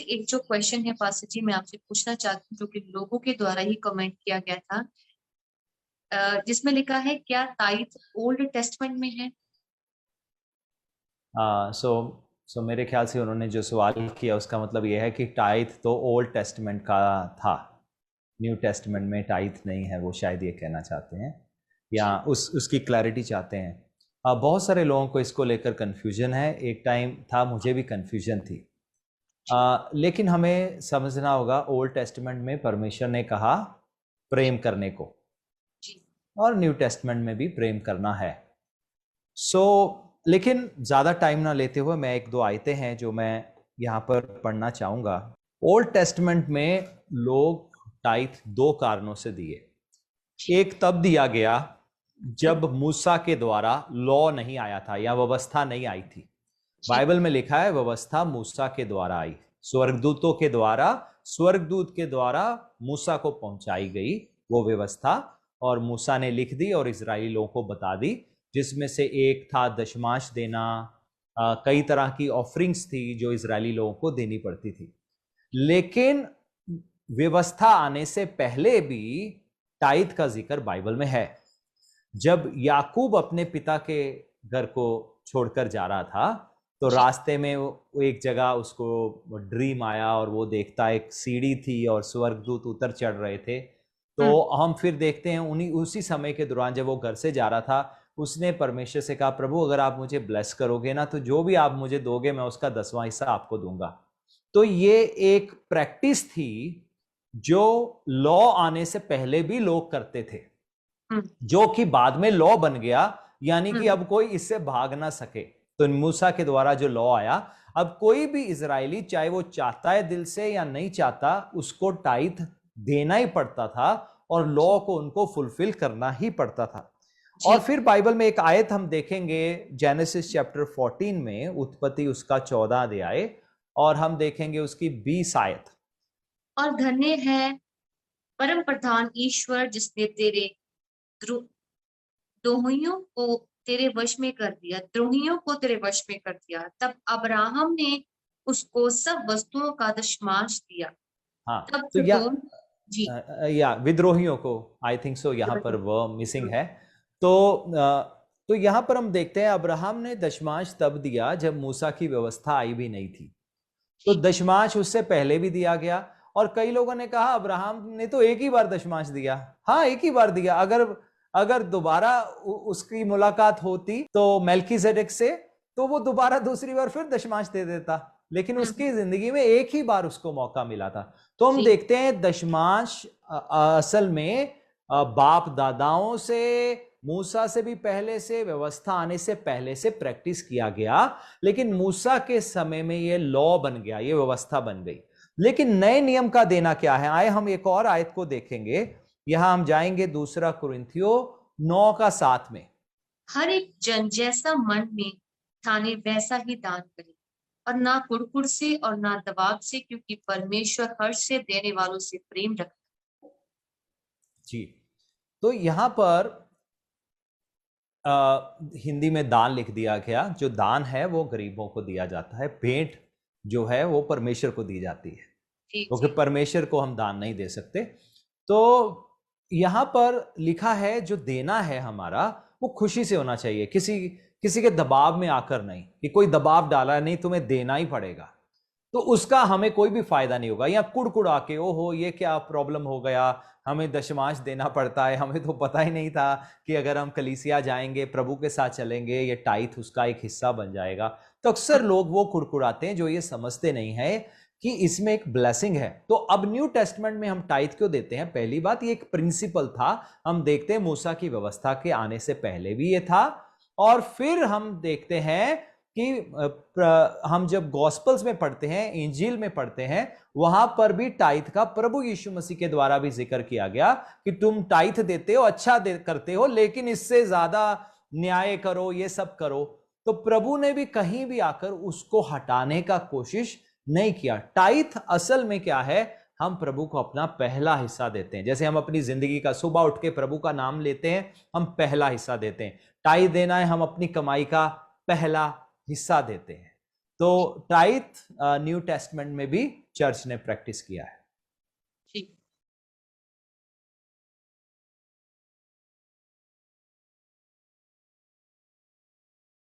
एक जो क्वेश्चन है पास्टर जी, मैं आपसे पूछना चाहती हूँ, जो कि लोगों के द्वारा ही कमेंट किया गया था, जिसमें लिखा है क्या ताइथ ओल्ड टेस्टमेंट में है? सो मेरे ख्याल से उन्होंने जो सवाल किया उसका मतलब यह है कि टाइथ तो ओल्ड टेस्टमेंट का था, न्यू टेस्टमेंट में टाइथ नहीं है, वो शायद ये कहना चाहते हैं या जी। उसकी क्लैरिटी चाहते हैं। बहुत सारे लोगों को इसको लेकर कन्फ्यूजन है, एक टाइम था मुझे भी कन्फ्यूजन थी। जी। लेकिन हमें समझना होगा ओल्ड टेस्टमेंट में परमेश्वर ने कहा प्रेम करने को, जी। और न्यू टेस्टमेंट में भी प्रेम करना है। लेकिन ज़्यादा टाइम ना लेते हुए मैं एक दो आयतें हैं जो मैं यहाँ पर पढ़ना चाहूँगा। ओल्ड टेस्टमेंट में लोग टाइथ दो कारणों से दिए। जी। एक तब दिया गया जब मूसा के द्वारा लॉ नहीं आया था या व्यवस्था नहीं आई थी। जी। बाइबल में लिखा है व्यवस्था मूसा के द्वारा आई, स्वर्गदूत के द्वारा मूसा को पहुंचाई गई वो व्यवस्था, और मूसा ने लिख दी और इजरायली लोगों को बता दी, जिसमें से एक था दशमांश देना। कई तरह की ऑफरिंग्स थी जो इजरायली लोगों को देनी पड़ती थी। लेकिन व्यवस्था आने से पहले भी टाइथ का जिक्र बाइबल में है। जब याकूब अपने पिता के घर को छोड़कर जा रहा था तो जी। रास्ते में वो एक जगह उसको ड्रीम आया और वो देखता एक सीढ़ी थी और स्वर्गदूत उतर चढ़ रहे थे। तो हम फिर देखते हैं उसी समय के दौरान जब वो घर से जा रहा था, उसने परमेश्वर से कहा, प्रभु अगर आप मुझे ब्लेस करोगे ना तो जो भी आप मुझे दोगे मैं उसका 10वां हिस्सा आपको दूंगा। तो ये एक प्रैक्टिस थी जो लॉ आने से पहले भी लोग करते थे, जो कि बाद में लॉ बन गया, यानी कि अब कोई इससे भाग ना सके। तो मूसा के द्वारा जो लॉ आया, अब कोई भी इजरायली चाहे वो चाहता है दिल से या नहीं चाहता, उसको टाइथ देना ही पड़ता था और लॉ को उनको फुलफिल करना ही पड़ता था। और जी। फिर बाइबल में एक आयत हम देखेंगे जेनेसिस चैप्टर 14 में, उत्पत्ति उसका 14 अध्याय, और हम देखेंगे उसकी 20 आयत। और धन्य है परम प्रधान ईश्वर जिसने तेरे द्रोहियों को तेरे वश में कर दिया, द्रोहियों को तेरे वश में कर दिया। तब अब्राहम ने उसको सब वस्तुओं का दशमांश दिया। हाँ, तब तो जी। या विद्रोहियों को, आई थिंक सो यहाँ पर वो मिसिंग है। तो तो यहाँ पर हम देखते हैं अब्राहम ने दशमांश तब दिया जब मूसा की व्यवस्था आई भी नहीं थी। तो जी। दशमांश उससे पहले भी दिया गया, और कई लोगों ने कहा अब्राहम ने तो एक ही बार दशमांश दिया। हाँ, एक ही बार दिया। अगर अगर दोबारा उसकी मुलाकात होती तो मेल्कीसेडेक से, तो वो दोबारा दूसरी बार फिर दशमांश दे देता, लेकिन उसकी जिंदगी में एक ही बार उसको मौका मिला था। तो हम जी। देखते हैं दशमांश असल में बाप दादाओं से, मूसा से भी पहले से, व्यवस्था आने से पहले से प्रैक्टिस किया गया, लेकिन मूसा के समय में ये लॉ बन गया, ये व्यवस्था बन गई। लेकिन नए नियम का देना क्या है, आए हम एक और आयत को देखेंगे। यहां हम जाएंगे 2 कुरिन्थियों 9:7 में। हर एक जन जैसा मन में ठाने वैसा ही दान करे, और ना कुड़कुड़ से और ना दबाव से, क्योंकि परमेश्वर हर्ष से देने वालों से प्रेम रखता है। जी, तो यहां पर हिंदी में दान लिख दिया गया। जो दान है वो गरीबों को दिया जाता है, भेंट जो है वो परमेश्वर को दी जाती है, जी। क्योंकि जी। परमेश्वर को हम दान नहीं दे सकते। तो यहां पर लिखा है जो देना है हमारा वो खुशी से होना चाहिए, किसी किसी के दबाव में आकर नहीं, कि कोई दबाव डाला नहीं तुम्हें देना ही पड़ेगा, तो उसका हमें कोई भी फायदा नहीं होगा। या कुड़कुड़ा के ओहो ये क्या प्रॉब्लम हो गया, हमें दशमांश देना पड़ता है, हमें तो पता ही नहीं था कि अगर हम कलीसिया जाएंगे, प्रभु के साथ चलेंगे, ये टाइथ उसका एक हिस्सा बन जाएगा। तो अक्सर लोग वो कुड़कुड़ाते हैं जो ये समझते नहीं है कि इसमें एक ब्लेसिंग है। तो अब न्यू टेस्टमेंट में हम टाइथ क्यों देते हैं? पहली बात, ये एक प्रिंसिपल था। हम देखते हैं मूसा की व्यवस्था के आने से पहले भी ये था, और फिर हम देखते हैं कि हम जब गॉस्पल्स में पढ़ते हैं, इंजील में पढ़ते हैं, वहां पर भी टाइथ का प्रभु यीशु मसीह के द्वारा भी जिक्र किया गया कि तुम टाइथ देते हो, अच्छा करते हो, लेकिन इससे ज्यादा न्याय करो, ये सब करो। तो प्रभु ने भी कहीं भी आकर उसको हटाने का कोशिश नहीं किया। टाइथ असल में क्या है? हम प्रभु को अपना पहला हिस्सा देते हैं। जैसे हम अपनी जिंदगी का सुबह उठ के प्रभु का नाम लेते हैं, हम पहला हिस्सा देते हैं। टाइथ देना है हम अपनी कमाई का पहला हिस्सा देते हैं। तो टाइथ न्यू टेस्टमेंट में भी चर्च ने प्रैक्टिस किया है।